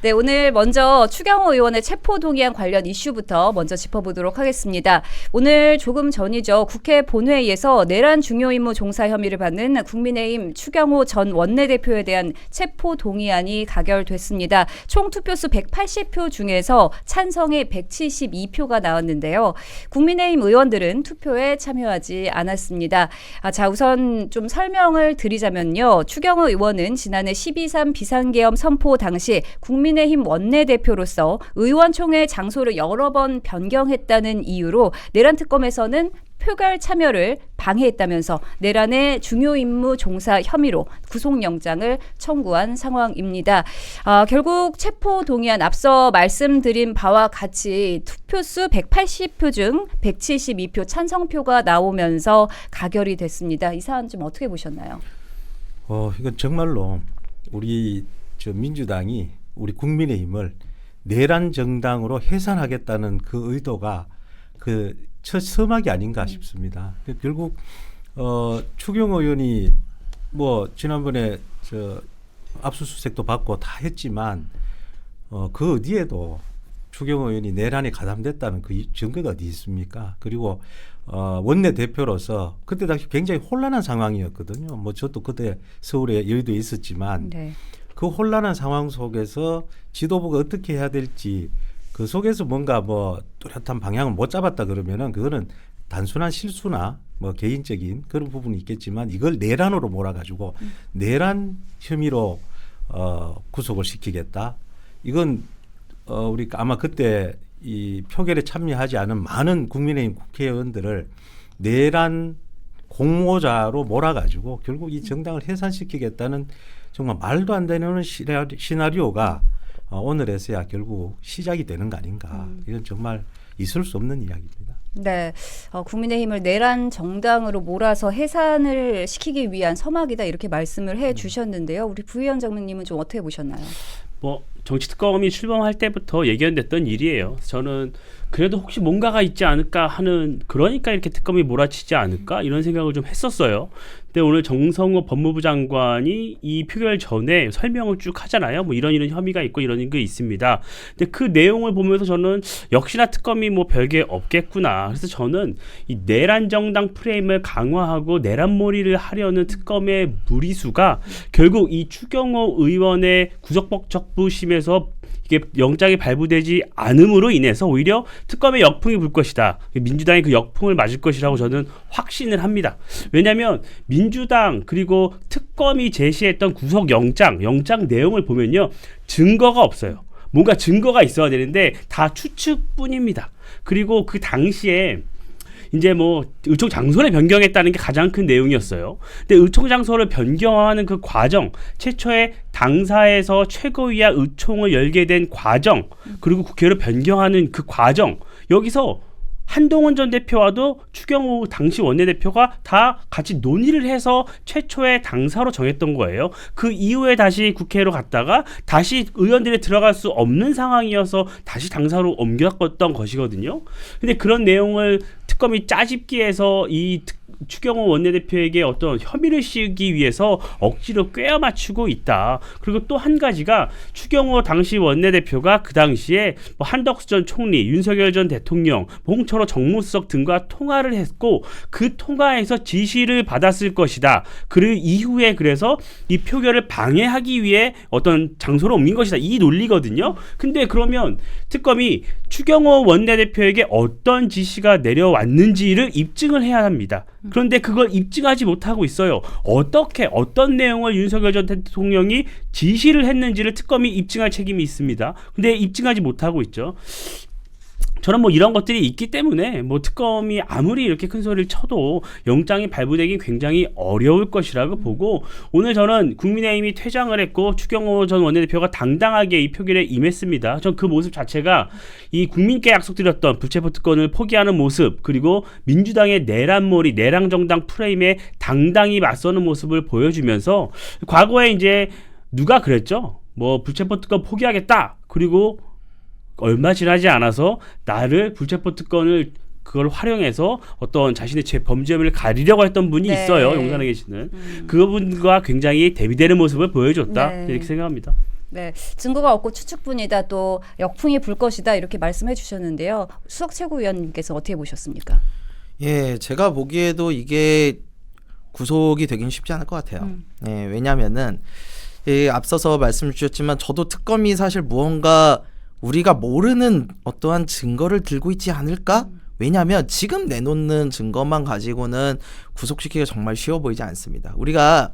네, 오늘 먼저 추경호 의원의 체포동의안 관련 이슈부터 먼저 짚어보도록 하겠습니다. 오늘 조금 전이죠. 국회 본회의에서 내란 중요임무 종사 혐의를 받는 국민의힘 추경호 전 원내대표에 대한 체포동의안이 가결됐습니다. 총 투표수 180표 중에서 찬성이 172표가 나왔는데요. 국민의힘 의원들은 투표에 참여하지 않았습니다. 자, 우선 좀 설명을 드리자면요. 추경호 의원은 지난해 12.3 비상계엄 선포 당시 국민의힘 원내대표로서 의원총회 장소를 여러 번 변경했다는 이유로 내란 특검에서는 표결 참여를 방해했다면서 내란의 중요 임무 종사 혐의로 구속영장을 청구한 상황입니다. 결국 체포동의안 앞서 말씀드린 바와 같이 투표수 180표 중 172표 찬성표가 나오면서 가결이 됐습니다. 이 사안 좀 어떻게 보셨나요? 이건 정말로 우리 민주당이 우리 국민의힘을 내란 정당으로 해산하겠다는 그 의도가 첫 서막이 아닌가 싶습니다. 결국 추경호 의원이 뭐 지난번에 압수수색도 받고 다 했지만 그 어디에도 추경호 의원이 내란에 가담됐다는 그 증거가 어디 있습니까? 그리고 원내 대표로서 그때 당시 굉장히 혼란한 상황이었거든요. 뭐 저도 그때 서울에 여의도에 있었지만 네. 그 혼란한 상황 속에서 지도부가 어떻게 해야 될지 그 속에서 뭔가 뭐 뚜렷한 방향을 못 잡았다 그러면은 그거는 단순한 실수나 뭐 개인적인 그런 부분이 있겠지만 이걸 내란으로 몰아가지고 내란 혐의로 구속을 시키겠다. 이건 우리 아마 그때 이 표결에 참여하지 않은 많은 국민의힘 국회의원들을 내란 공모자로 몰아가지고 결국 이 정당을 해산시키겠다는 정말 말도 안 되는 시나리오가 오늘에서야 결국 시작이 되는 거 아닌가. 이건 정말 있을 수 없는 이야기입니다. 네, 국민의힘을 내란 정당으로 몰아서 해산을 시키기 위한 서막이다 이렇게 말씀을 해주셨는데요. 우리 부위원장님은 좀 어떻게 보셨나요? 뭐 정치특검이 출범할 때부터 예견됐던 일이에요. 저는 그래도 혹시 뭔가가 있지 않을까 하는, 그러니까 이렇게 특검이 몰아치지 않을까 이런 생각을 좀 했었어요. 근데 오늘 정성호 법무부 장관이 이 표결 전에 설명을 쭉 하잖아요. 뭐 이런 혐의가 있고 이런 게 있습니다. 근데 그 내용을 보면서 저는 역시나 특검이 뭐 별게 없겠구나. 그래서 저는 이 내란 정당 프레임을 강화하고 내란몰이를 하려는 특검의 무리수가 결국 이 추경호 의원의 구속적부심에서 이게 영장이 발부되지 않음으로 인해서 오히려 특검의 역풍이 불 것이다. 민주당이 그 역풍을 맞을 것이라고 저는 확신을 합니다. 왜냐하면 민주당 그리고 특검이 제시했던 구속영장 내용을 보면요. 증거가 없어요. 뭔가 증거가 있어야 되는데 다 추측뿐입니다. 그리고 그 당시에 이제 뭐 의총 장소를 변경했다는 게 가장 큰 내용이었어요. 근데 의총 장소를 변경하는 그 과정, 최초에 당사에서 최고위와 의총을 열게 된 과정, 그리고 국회를 변경하는 그 과정, 여기서 한동훈 전 대표와도 추경호 당시 원내대표가 다 같이 논의를 해서 최초의 당사로 정했던 거예요. 그 이후에 다시 국회로 갔다가 다시 의원들이 들어갈 수 없는 상황이어서 다시 당사로 옮겼던 것이거든요. 근데 그런 내용을 특검이 짜집기해서 이 추경호 원내대표에게 어떤 혐의를 씌우기 위해서 억지로 꿰어 맞추고 있다. 그리고 또 한 가지가 추경호 당시 원내대표가 그 당시에 뭐 한덕수 전 총리, 윤석열 전 대통령, 홍철호 정무수석 등과 통화를 했고 그 통화에서 지시를 받았을 것이다. 그 이후에 그래서 이 표결을 방해하기 위해 어떤 장소로 옮긴 것이다. 이 논리거든요. 근데 그러면 특검이 추경호 원내대표에게 어떤 지시가 내려왔는지를 입증을 해야 합니다. 그런데 그걸 입증하지 못하고 있어요. 어떤 내용을 윤석열 전 대통령이 지시를 했는지를 특검이 입증할 책임이 있습니다. 근데 입증하지 못하고 있죠. 저는 뭐 이런 것들이 있기 때문에 뭐 특검이 아무리 이렇게 큰 소리를 쳐도 영장이 발부되기 굉장히 어려울 것이라고 보고, 오늘 저는 국민의힘이 퇴장을 했고 추경호 전 원내대표가 당당하게 이 표결에 임했습니다. 전 그 모습 자체가 이 국민께 약속드렸던 불체포 특권을 포기하는 모습, 그리고 민주당의 내란몰이, 내란 정당 프레임에 당당히 맞서는 모습을 보여주면서, 과거에 이제 누가 그랬죠? 뭐 불체포 특권 포기하겠다. 그리고 얼마 지나지 않아서 나를 불체포 특권을 그걸 활용해서 어떤 자신의 범죄 혐의를 가리려고 했던 분이 네. 있어요. 용산에 계시는. 그분과 굉장히 대비되는 모습을 보여줬다. 네. 이렇게 생각합니다. 네, 증거가 없고 추측뿐이다, 또 역풍이 불 것이다 이렇게 말씀해 주셨는데요. 수석 최고위원님께서 어떻게 보셨습니까? 예, 제가 보기에도 이게 구속이 되긴 쉽지 않을 것 같아요. 예, 왜냐하면은 앞서서 말씀 주셨지만 저도 특검이 사실 무언가 우리가 모르는 어떠한 증거를 들고 있지 않을까? 왜냐하면 지금 내놓는 증거만 가지고는 구속시키기가 정말 쉬워 보이지 않습니다. 우리가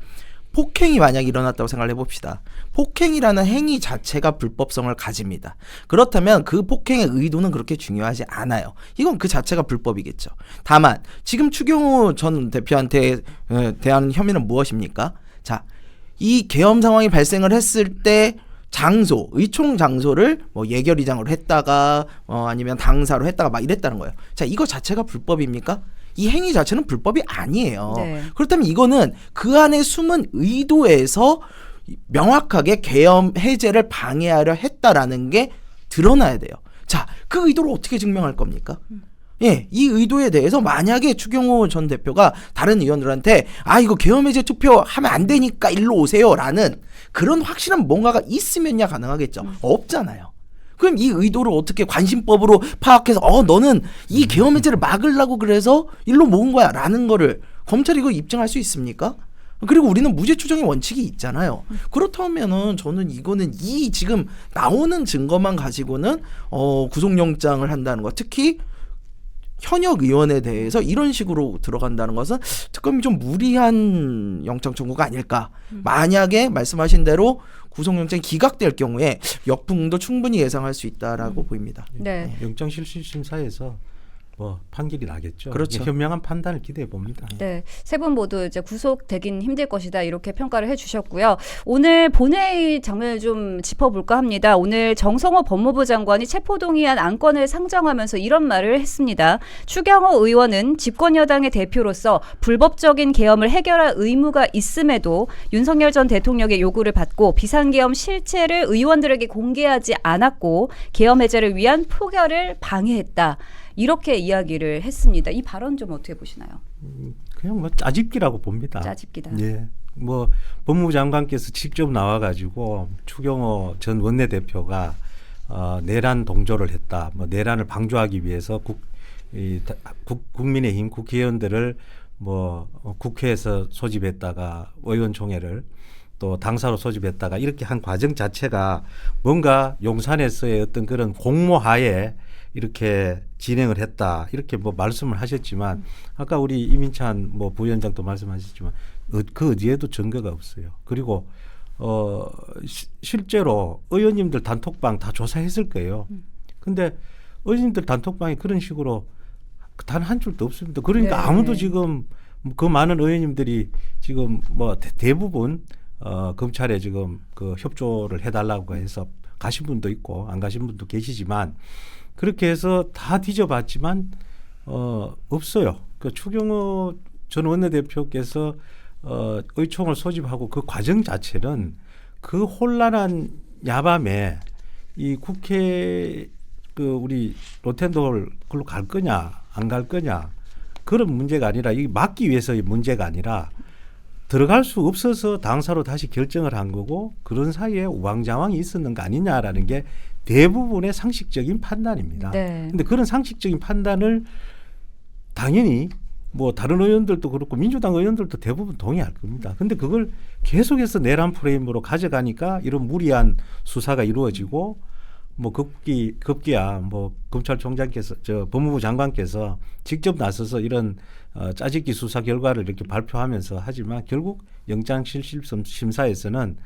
폭행이 만약 일어났다고 생각을 해봅시다. 폭행이라는 행위 자체가 불법성을 가집니다. 그렇다면 그 폭행의 의도는 그렇게 중요하지 않아요. 이건 그 자체가 불법이겠죠. 다만 지금 추경호 전 대표한테 대한 혐의는 무엇입니까? 자, 이 계엄 상황이 발생을 했을 때 장소, 의총 장소를 뭐 예결위장으로 했다가 아니면 당사로 했다가 막 이랬다는 거예요. 자, 이거 자체가 불법입니까? 이 행위 자체는 불법이 아니에요. 네. 그렇다면 이거는 그 안에 숨은 의도에서 명확하게 계엄 해제를 방해하려 했다라는 게 드러나야 돼요. 자, 그 의도를 어떻게 증명할 겁니까? 예, 이 의도에 대해서 만약에 추경호 전 대표가 다른 의원들한테 이거 계엄 해제 투표 하면 안 되니까 일로 오세요라는 그런 확실한 뭔가가 있으면야 가능하겠죠. 없잖아요. 그럼 이 의도를 어떻게 관심법으로 파악해서 너는 이 계엄 해제를 막으려고 그래서 일로 모은 거야 라는 거를 검찰이 이거 입증할 수 있습니까? 그리고 우리는 무죄 추정의 원칙이 있잖아요. 그렇다면은 저는 이거는 이 지금 나오는 증거만 가지고는 구속영장을 한다는 거, 특히 현역 의원에 대해서 이런 식으로 들어간다는 것은 특검이 좀 무리한 영장 청구가 아닐까. 만약에 말씀하신 대로 구속영장이 기각될 경우에 역풍도 충분히 예상할 수 있다라고 보입니다. 네. 영장실질심사에서 뭐 판결이 나겠죠. 그렇죠. 현명한 판단을 기대해 봅니다. 네, 세 분 모두 이제 구속되긴 힘들 것이다 이렇게 평가를 해주셨고요. 오늘 본회의 장면을 좀 짚어볼까 합니다. 오늘 정성호 법무부 장관이 체포동의안 안건을 상정하면서 이런 말을 했습니다. 추경호 의원은 집권여당의 대표로서 불법적인 계엄을 해결할 의무가 있음에도 윤석열 전 대통령의 요구를 받고 비상계엄 실체를 의원들에게 공개하지 않았고 계엄 해제를 위한 표결을 방해했다. 이렇게 이야기를 했습니다. 이 발언 좀 어떻게 보시나요? 그냥 뭐 짜집기라고 봅니다. 짜집기다. 예. 뭐 법무부 장관께서 직접 나와가지고 추경호 전 원내대표가 내란 동조를 했다. 뭐 내란을 방조하기 위해서 국민의힘 국회의원들을 뭐 국회에서 소집했다가 의원총회를 또 당사로 소집했다가 이렇게 한 과정 자체가 뭔가 용산에서의 어떤 그런 공모하에 이렇게 진행을 했다 이렇게 뭐 말씀을 하셨지만 아까 우리 이민찬 뭐 부위원장도 말씀하셨지만 그 어디에도 증거가 없어요. 그리고 실제로 의원님들 단톡방 다 조사했을 거예요. 근데 의원님들 단톡방에 그런 식으로 단 한 줄도 없습니다. 그러니까 네. 아무도 지금 그 많은 의원님들이 지금 뭐 대부분 검찰에 지금 그 협조를 해달라고 해서 가신 분도 있고 안 가신 분도 계시지만 그렇게 해서 다 뒤져봤지만 없어요. 그 추경호 전 원내대표께서 의총을 소집하고 그 과정 자체는 그 혼란한 야밤에 이 국회 우리 로텐도홀 그걸로 갈 거냐 안 갈 거냐 그런 문제가 아니라 이 막기 위해서의 문제가 아니라 들어갈 수 없어서 당사로 다시 결정을 한 거고 그런 사이에 우왕좌왕이 있었는 거 아니냐라는 게 대부분의 상식적인 판단입니다. 네. 근데 그런 상식적인 판단을 당연히 뭐 다른 의원들도 그렇고 민주당 의원들도 대부분 동의할 겁니다. 근데 그걸 계속해서 내란 프레임으로 가져가니까 이런 무리한 수사가 이루어지고 뭐 급기야 뭐 검찰총장께서 법무부 장관께서 직접 나서서 이런 짜집기 수사 결과를 이렇게 발표하면서 하지만 결국 영장실질심사에서는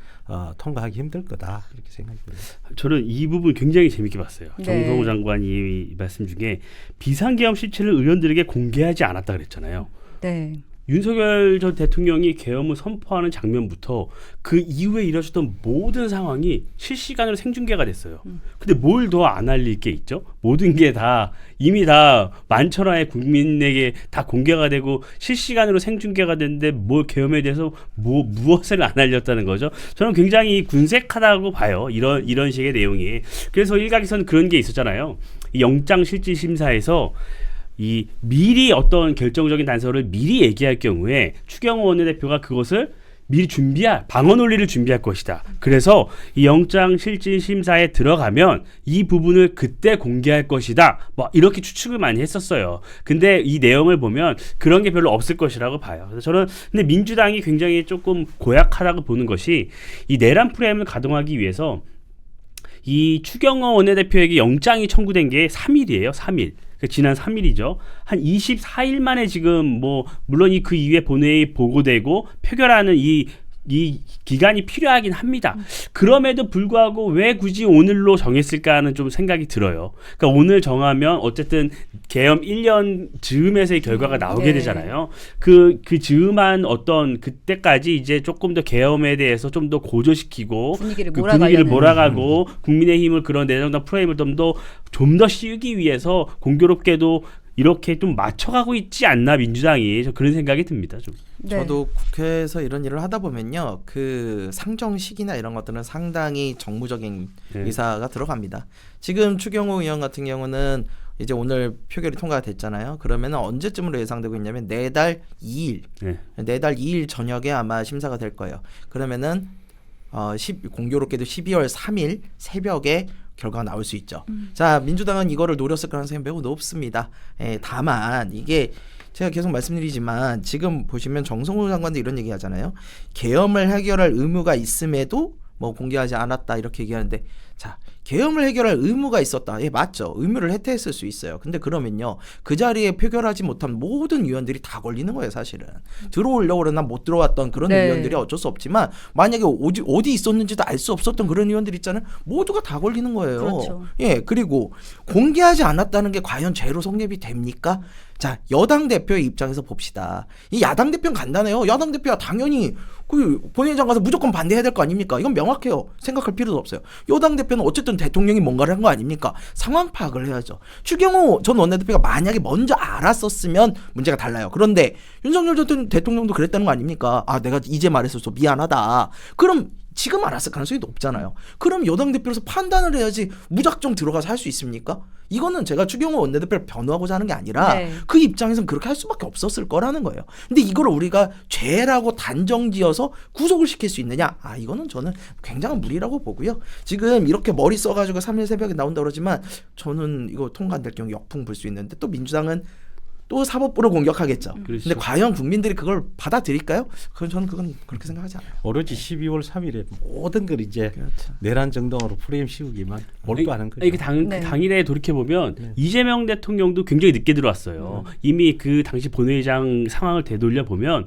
통과하기 힘들 거다 이렇게 생각합니다. 저는 이 부분 굉장히 재밌게 봤어요. 네. 정성호 장관이 말씀 중에 비상계엄 실체를 의원들에게 공개하지 않았다 그랬잖아요. 네. 윤석열 전 대통령이 계엄을 선포하는 장면부터 그 이후에 이뤄졌던 모든 상황이 실시간으로 생중계가 됐어요. 근데 뭘 더 안 알릴 게 있죠? 모든 게 다 이미 다 만천하에 국민에게 다 공개가 되고 실시간으로 생중계가 됐는데 뭘 계엄에 대해서 무엇을 안 알렸다는 거죠? 저는 굉장히 군색하다고 봐요. 이런 식의 내용이. 그래서 일각에서는 그런 게 있었잖아요. 이 영장실질심사에서 이 미리 어떤 결정적인 단서를 미리 얘기할 경우에 추경호 원내대표가 그것을 미리 준비할 방어 논리를 준비할 것이다. 그래서 이 영장 실질 심사에 들어가면 이 부분을 그때 공개할 것이다. 뭐 이렇게 추측을 많이 했었어요. 근데 이 내용을 보면 그런 게 별로 없을 것이라고 봐요. 그래서 저는 근데 민주당이 굉장히 조금 고약하다고 보는 것이 이 내란 프레임을 가동하기 위해서 이 추경호 원내대표에게 영장이 청구된 게 3일이에요. 3일. 지난 3일이죠. 한 24일 만에 지금 뭐 물론 그 이후에 본회의 보고되고 표결하는 이 기간이 필요하긴 합니다. 그럼에도 불구하고 왜 굳이 오늘로 정했을까 하는 좀 생각이 들어요. 그러니까 오늘 정하면 어쨌든 계엄 1년 즈음에서의 결과가 나오게 네. 되잖아요. 그 즈음한 어떤 그때까지 이제 조금 더 계엄에 대해서 좀 더 고조시키고 분위기를 그 분위기를 몰아가려는. 몰아가고 국민의힘을 그런 내정당 프레임을 좀 더 씌우기 위해서 공교롭게도 이렇게 좀 맞춰가고 있지 않나 민주당이 저 그런 생각이 듭니다. 좀. 네. 저도 국회에서 이런 일을 하다 보면요, 그 상정식이나 이런 것들은 상당히 정무적인 네. 의사가 들어갑니다. 지금 추경호 의원 같은 경우는 이제 오늘 표결이 통과가 됐잖아요. 그러면 언제쯤으로 예상되고 있냐면 내달 2일, 네. 내달 2일 저녁에 아마 심사가 될 거예요. 그러면은 공교롭게도 12월 3일 새벽에 결과가 나올 수 있죠. 자, 민주당은 이거를 노렸을 가능성이 매우 높습니다. 다만 이게 제가 계속 말씀드리지만 지금 보시면 정성호 장관도 이런 얘기 하잖아요. 계엄을 해결할 의무가 있음에도 뭐 공개하지 않았다 이렇게 얘기하는데, 자, 계엄을 해결할 의무가 있었다. 예, 맞죠. 의무를 해태했을 수 있어요. 근데 그러면요, 그 자리에 표결하지 못한 모든 의원들이 다 걸리는 거예요, 사실은. 들어오려고 그러나 못 들어왔던 그런 네. 의원들이 어쩔 수 없지만, 만약에 어디 있었는지도 알 수 없었던 그런 의원들 있잖아요. 모두가 다 걸리는 거예요. 그렇죠. 예, 그리고 공개하지 않았다는 게 과연 죄로 성립이 됩니까? 자, 여당 대표의 입장에서 봅시다. 이 야당 대표는 간단해요. 야당 대표야 당연히 그 본회의장 가서 무조건 반대해야 될 거 아닙니까? 이건 명확해요. 생각할 필요도 없어요. 여당 대표는 어쨌든 대통령이 뭔가를 한 거 아닙니까? 상황 파악을 해야죠. 추경호 전 원내대표가 만약에 먼저 알았었으면 문제가 달라요. 그런데 윤석열 전 대통령도 그랬다는 거 아닙니까? 아, 내가 이제 말했어서 미안하다. 그럼 지금 알았을 가능성이 높잖아요. 그럼 여당 대표로서 판단을 해야지 무작정 들어가서 할 수 있습니까? 이거는 제가 추경호 원내대표를 변호하고자 하는 게 아니라 네. 그 입장에서는 그렇게 할 수밖에 없었을 거라는 거예요. 근데 이걸 우리가 죄라고 단정지어서 구속을 시킬 수 있느냐? 아, 이거는 저는 굉장한 무리라고 보고요. 지금 이렇게 머리 써가지고 3일 새벽에 나온다고 그러지만 저는 이거 통과 안 될 경우 역풍 불 수 있는데 또 민주당은 또 사법부를 공격하겠죠. 그렇죠. 근데 과연 국민들이 그걸 받아들일까요? 저는 그건 그렇게 생각하지 않아요. 오로지 12월 3일에 모든 걸 이제 그렇죠. 내란 정당으로 프레임 씌우기만 몰두하는 거죠. 이게 네. 당일에 돌이켜 보면 네. 이재명 대통령도 굉장히 늦게 들어왔어요. 이미 그 당시 본회의장 상황을 되돌려 보면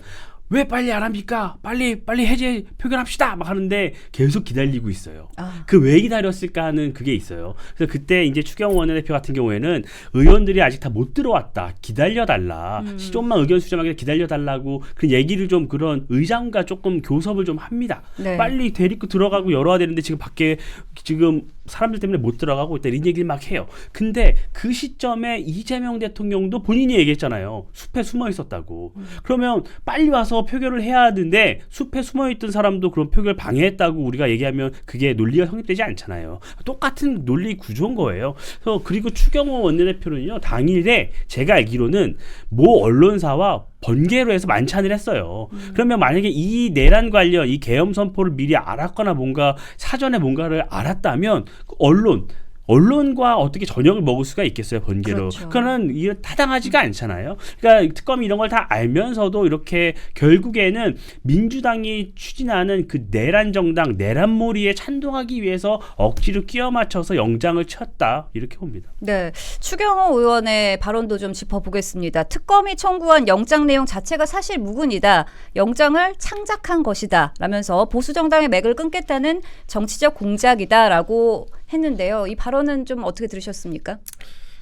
왜 빨리 안 합니까? 빨리 해제 표결합시다 막 하는데 계속 기다리고 있어요. 아. 그 왜 기다렸을까 하는 그게 있어요. 그래서 그때 이제 추경호 원내대표 같은 경우에는 의원들이 아직 다 못 들어왔다. 기다려달라. 좀만 의견 수렴하게 기다려달라고 그 얘기를 좀 그런 의장과 조금 교섭을 좀 합니다. 네. 빨리 데리고 들어가고 열어야 되는데 지금 밖에 지금 사람들 때문에 못 들어가고 있다 이런 얘기를 막 해요. 근데 그 시점에 이재명 대통령도 본인이 얘기했잖아요. 숲에 숨어 있었다고. 그러면 빨리 와서 표결을 해야 하는데 숲에 숨어 있던 사람도 그런 표결 방해했다고 우리가 얘기하면 그게 논리가 성립되지 않잖아요. 똑같은 논리 구조인 거예요. 그래서 그리고 추경호 원내대표는요. 당일에 제가 알기로는 모 언론사와 번개로 해서 만찬을 했어요. 그러면 만약에 이 내란 관련 이 계엄 선포를 미리 알았거나 뭔가 사전에 뭔가를 알았다면 언론과 어떻게 저녁을 먹을 수가 있겠어요, 번개로. 그렇죠. 그거는 이게 타당하지가 않잖아요. 그러니까 특검이 이런 걸 다 알면서도 이렇게 결국에는 민주당이 추진하는 그 내란 정당, 내란몰이에 찬동하기 위해서 억지로 끼워 맞춰서 영장을 쳤다. 이렇게 봅니다. 네, 추경호 의원의 발언도 좀 짚어보겠습니다. 특검이 청구한 영장 내용 자체가 사실 무근이다. 영장을 창작한 것이다. 라면서 보수 정당의 맥을 끊겠다는 정치적 공작이다라고 했는데요. 이 발언은 좀 어떻게 들으셨습니까?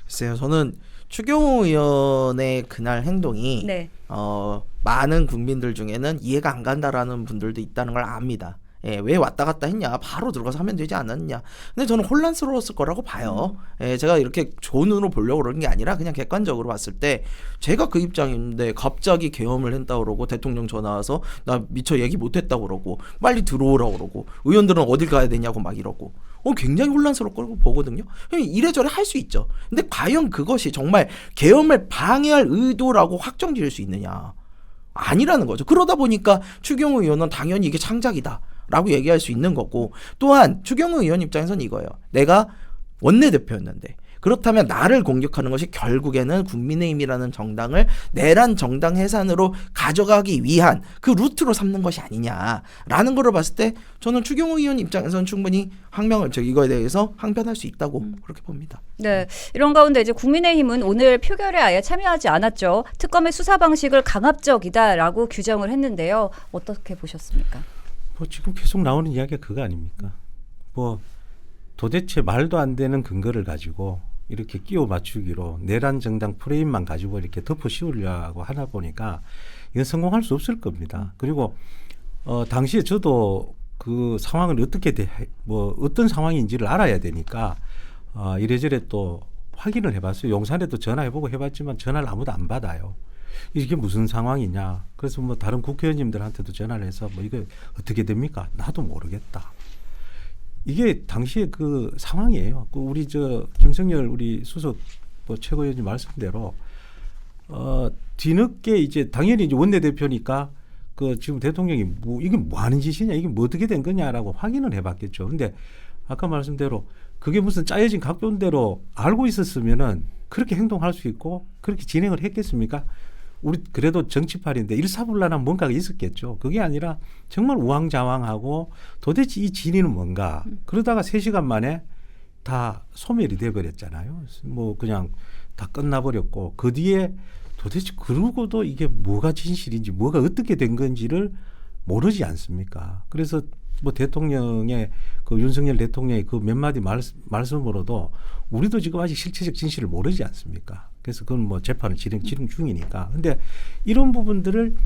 글쎄요, 저는 추경호 의원의 그날 행동이 네. 많은 국민들 중에는 이해가 안 간다라는 분들도 있다는 걸 압니다. 예, 왜 왔다 갔다 했냐? 바로 들어가서 하면 되지 않았냐? 근데 저는 혼란스러웠을 거라고 봐요. 예, 제가 이렇게 좋은 눈으로 보려고 그러는 게 아니라 그냥 객관적으로 봤을 때 제가 그 입장인데 갑자기 계엄을 했다고 그러고 대통령 전화 와서 나 미처 얘기 못했다고 그러고 빨리 들어오라고 그러고 의원들은 어딜 가야 되냐고 막 이러고 굉장히 혼란스러울 거라고 보거든요. 이래저래 할 수 있죠. 근데 과연 그것이 정말 계엄을 방해할 의도라고 확정 지을 수 있느냐? 아니라는 거죠. 그러다 보니까 추경호 의원은 당연히 이게 창작이다라고 얘기할 수 있는 거고, 또한 추경호 의원 입장에서는 이거예요. 내가 원내대표였는데 그렇다면 나를 공격하는 것이 결국에는 국민의힘이라는 정당을 내란 정당 해산으로 가져가기 위한 그 루트로 삼는 것이 아니냐라는 거를 봤을 때 저는 추경호 의원 입장에서는 충분히 이거에 대해서 항변할 수 있다고 그렇게 봅니다. 네, 이런 가운데 이제 국민의힘은 오늘 표결에 아예 참여하지 않았죠. 특검의 수사 방식을 강압적이다라고 규정을 했는데요. 어떻게 보셨습니까? 뭐 지금 계속 나오는 이야기가 그거 아닙니까? 뭐 도대체 말도 안 되는 근거를 가지고 이렇게 끼워 맞추기로 내란 정당 프레임만 가지고 이렇게 덮어 씌우려고 하다 보니까 이건 성공할 수 없을 겁니다. 그리고 당시에 저도 그 상황을 어떤 상황인지를 알아야 되니까 이래저래 또 확인을 해봤어요. 용산에도 전화해보고 해봤지만 전화를 아무도 안 받아요. 이게 무슨 상황이냐. 그래서 뭐 다른 국회의원님들한테도 전화를 해서 뭐 이거 어떻게 됩니까? 나도 모르겠다. 이게 당시에 그 상황이에요. 그 우리 김성열 우리 수석 최고위원님 말씀대로 뒤늦게 이제 당연히 이제 원내대표니까 그 지금 대통령이 이게 뭐 하는 짓이냐, 이게 뭐 어떻게 된 거냐라고 확인을 해봤겠죠. 근데 아까 말씀대로 그게 무슨 짜여진 각본대로 알고 있었으면은 그렇게 행동할 수 있고 그렇게 진행을 했겠습니까? 우리 그래도 정치판인데 일사불란한 뭔가가 있었겠죠. 그게 아니라 정말 우왕좌왕하고 도대체 이 진위는 뭔가. 그러다가 3시간 만에 다 소멸이 돼버렸잖아요. 뭐 그냥 다 끝나버렸고 그 뒤에 도대체 그러고도 이게 뭐가 진실인지 뭐가 어떻게 된 건지를 모르지 않습니까? 그래서 뭐 대통령의 그 윤석열 대통령의 그 몇 마디 말씀으로도 우리도 지금 아직 실체적 진실을 모르지 않습니까? 그래서 그건 뭐 재판을 진행 중이니까. 근데 이런 부분들을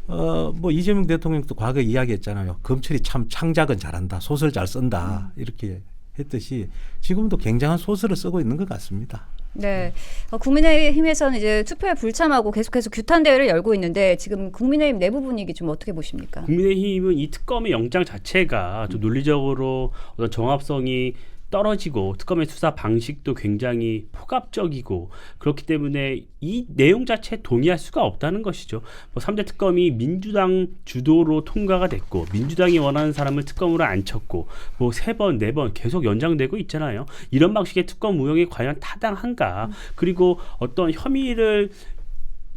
뭐 이재명 대통령도 과거에 이야기했잖아요. 검찰이 참 창작은 잘한다, 소설 잘 쓴다 이렇게 했듯이 지금도 굉장한 소설을 쓰고 있는 것 같습니다. 네, 국민의힘에서는 이제 투표에 불참하고 계속해서 규탄 대회를 열고 있는데 지금 국민의힘 내부 분위기 좀 어떻게 보십니까? 국민의힘은 이 특검의 영장 자체가 좀 논리적으로 어떤 정합성이 떨어지고 특검의 수사 방식도 굉장히 폭압적이고 그렇기 때문에 이 내용 자체에 동의할 수가 없다는 것이죠. 뭐 3대 특검이 민주당 주도로 통과가 됐고 민주당이 원하는 사람을 특검으로 앉혔고 뭐 3번, 4번 계속 연장되고 있잖아요. 이런 방식의 특검 운영이 과연 타당한가? 그리고 어떤 혐의를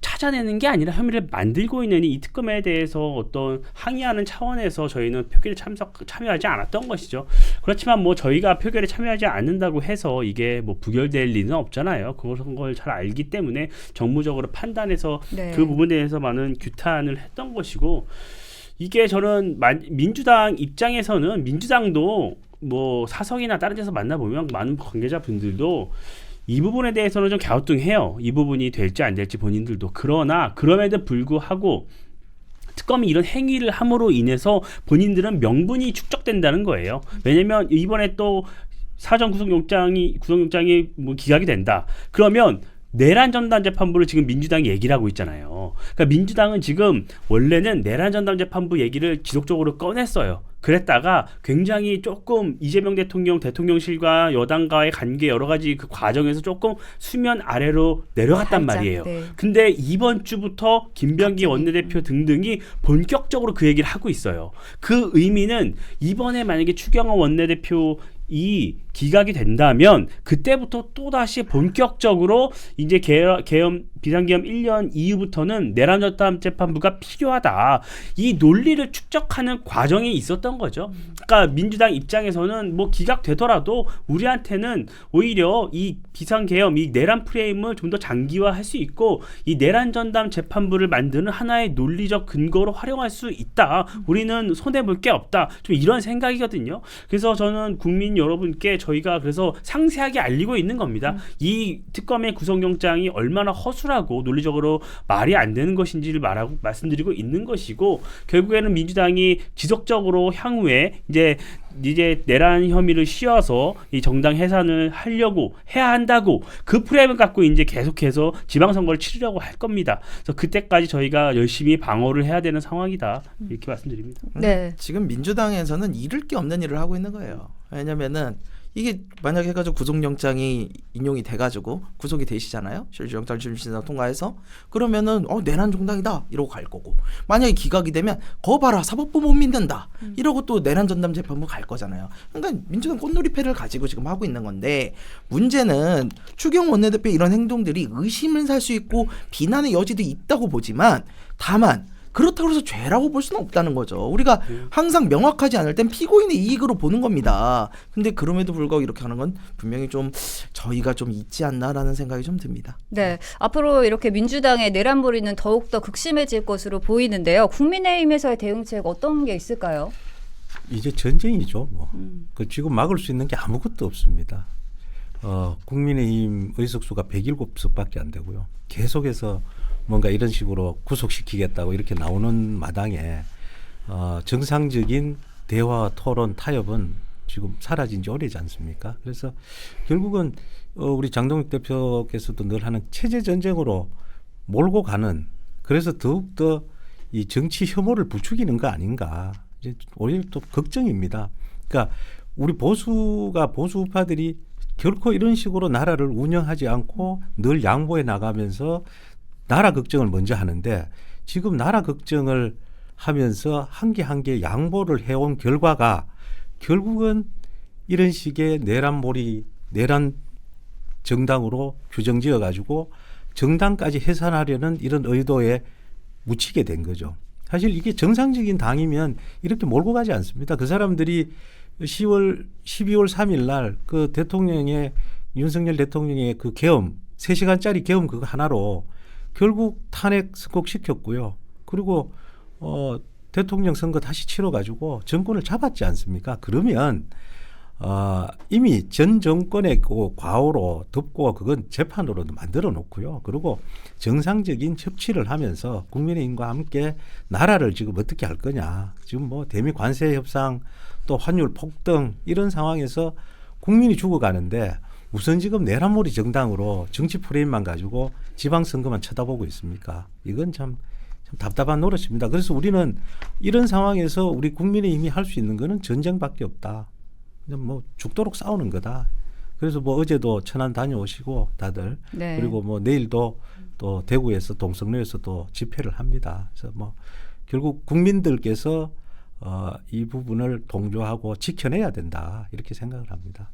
찾아내는 게 아니라 혐의를 만들고 있는 이 특검에 대해서 어떤 항의하는 차원에서 저희는 표결에 참여하지 않았던 것이죠. 그렇지만 뭐 저희가 표결에 참여하지 않는다고 해서 이게 뭐 부결될 리는 없잖아요. 그런 걸 잘 알기 때문에 정무적으로 판단해서 네. 그 부분에 대해서 많은 규탄을 했던 것이고 이게 저는 민주당 입장에서는 민주당도 뭐 사석이나 다른 데서 만나보면 많은 관계자분들도 이 부분에 대해서는 좀 갸우뚱해요. 이 부분이 될지 안 될지 본인들도. 그러나 그럼에도 불구하고 특검이 이런 행위를 함으로 인해서 본인들은 명분이 축적된다는 거예요. 왜냐하면 이번에 또 사전 구속영장이 뭐 기각이 된다. 그러면 내란 전담 재판부를 지금 민주당이 얘기를 하고 있잖아요. 그러니까 민주당은 지금 원래는 내란 전담 재판부 얘기를 지속적으로 꺼냈어요. 그랬다가 굉장히 조금 이재명 대통령실과 여당과의 관계 여러 가지 그 과정에서 조금 수면 아래로 내려갔단 살짝, 말이에요. 네. 근데 이번 주부터 김병기 원내대표 등등이 본격적으로 그 얘기를 하고 있어요. 그 의미는 이번에 만약에 추경호 원내대표 이 기각이 된다면 그때부터 또다시 본격적으로 이제 비상계엄 1년 이후부터는 내란 전담 재판부가 필요하다. 이 논리를 축적하는 과정이 있었던 거죠. 그러니까 민주당 입장에서는 뭐 기각되더라도 우리한테는 오히려 이 비상계엄, 이 내란 프레임을 좀 더 장기화할 수 있고 이 내란 전담 재판부를 만드는 하나의 논리적 근거로 활용할 수 있다. 우리는 손해볼 게 없다. 좀 이런 생각이거든요. 그래서 저는 국민 여러분께 저희가 그래서 상세하게 알리고 있는 겁니다. 이 특검의 구속영장이 얼마나 허술하고 논리적으로 말이 안 되는 것인지를 말씀드리고 있는 것이고 결국에는 민주당이 지속적으로 향후에 이제 내란 혐의를 씌워서 이 정당 해산을 하려고 해야 한다고 그 프레임을 갖고 이제 계속해서 지방선거를 치르려고 할 겁니다. 그래서 그때까지 저희가 열심히 방어를 해야 되는 상황이다. 이렇게 말씀드립니다. 네. 지금 민주당에서는 잃을 게 없는 일을 하고 있는 거예요. 왜냐면은 이게 만약에 해가지고 구속영장이 인용이 돼가지고 구속이 되시잖아요. 실질영장 심심사 통과해서 그러면은 내란 정당이다 이러고 갈 거고, 만약에 기각이 되면 거 봐라 사법부 못 믿는다 이러고 또 내란 전담 재판부 갈 거잖아요. 그러니까 민주당 꽃놀이패를 가지고 지금 하고 있는 건데, 문제는 추경호 원내대표 이런 행동들이 의심을 살 수 있고 비난의 여지도 있다고 보지만, 다만 그렇다고 해서 죄라고 볼 수는 없다는 거죠. 우리가 항상 명확하지 않을 땐 피고인의 이익으로 보는 겁니다. 근데 그럼에도 불구하고 이렇게 하는 건 분명히 좀 저희가 좀 있지 않나라는 생각이 좀 듭니다. 네, 앞으로 이렇게 민주당의 내란몰이는 더욱더 극심해질 것으로 보이는데요. 국민의힘에서의 대응책 어떤 게 있을까요? 이제 전쟁이죠. 뭐. 그 지금 막을 수 있는 게 아무것도 없습니다. 국민의힘 의석수가 107석밖에 안 되고요. 계속해서 뭔가 이런 식으로 구속시키겠다고 이렇게 나오는 마당에 정상적인 대화, 토론, 타협은 지금 사라진 지 오래지 않습니까? 그래서 결국은 우리 장동익 대표께서도 늘 하는 체제 전쟁으로 몰고 가는, 그래서 더욱더 이 정치 혐오를 부추기는 거 아닌가, 이제 오히려 또 걱정입니다. 그러니까 우리 보수가, 보수 우파들이 결코 이런 식으로 나라를 운영하지 않고 늘 양보해 나가면서 나라 걱정을 먼저 하는데, 지금 나라 걱정을 하면서 한 개 한 개 양보를 해온 결과가 결국은 이런 식의 내란몰이, 내란 정당으로 규정지어 가지고 정당까지 해산하려는 이런 의도에 묻히게 된 거죠. 사실 이게 정상적인 당이면 이렇게 몰고 가지 않습니다. 그 사람들이 12월 3일 날 그 대통령의, 윤석열 대통령의 그 계엄, 3시간짜리 계엄 그거 하나로 결국 탄핵 선고시켰고요. 그리고 대통령 선거 다시 치러가지고 정권을 잡았지 않습니까? 그러면 이미 전 정권의 그 과오로 덮고 그건 재판으로도 만들어 놓고요. 그리고 정상적인 협치를 하면서 국민의힘과 함께 나라를 지금 어떻게 할 거냐. 지금 뭐 대미 관세 협상, 또 환율 폭등 이런 상황에서 국민이 죽어가는데 우선 지금 내란몰이 정당으로 정치 프레임만 가지고 지방선거만 쳐다보고 있습니까? 이건 참 답답한 노릇입니다. 그래서 우리는 이런 상황에서 우리 국민의힘이 할 수 있는 거는 전쟁밖에 없다. 뭐 죽도록 싸우는 거다. 그래서 뭐 어제도 천안 다녀오시고 다들, 네. 그리고 뭐 내일도 또 대구에서, 동성로에서 또 집회를 합니다. 그래서 뭐 결국 국민들께서 이 부분을 동조하고 지켜내야 된다, 이렇게 생각을 합니다.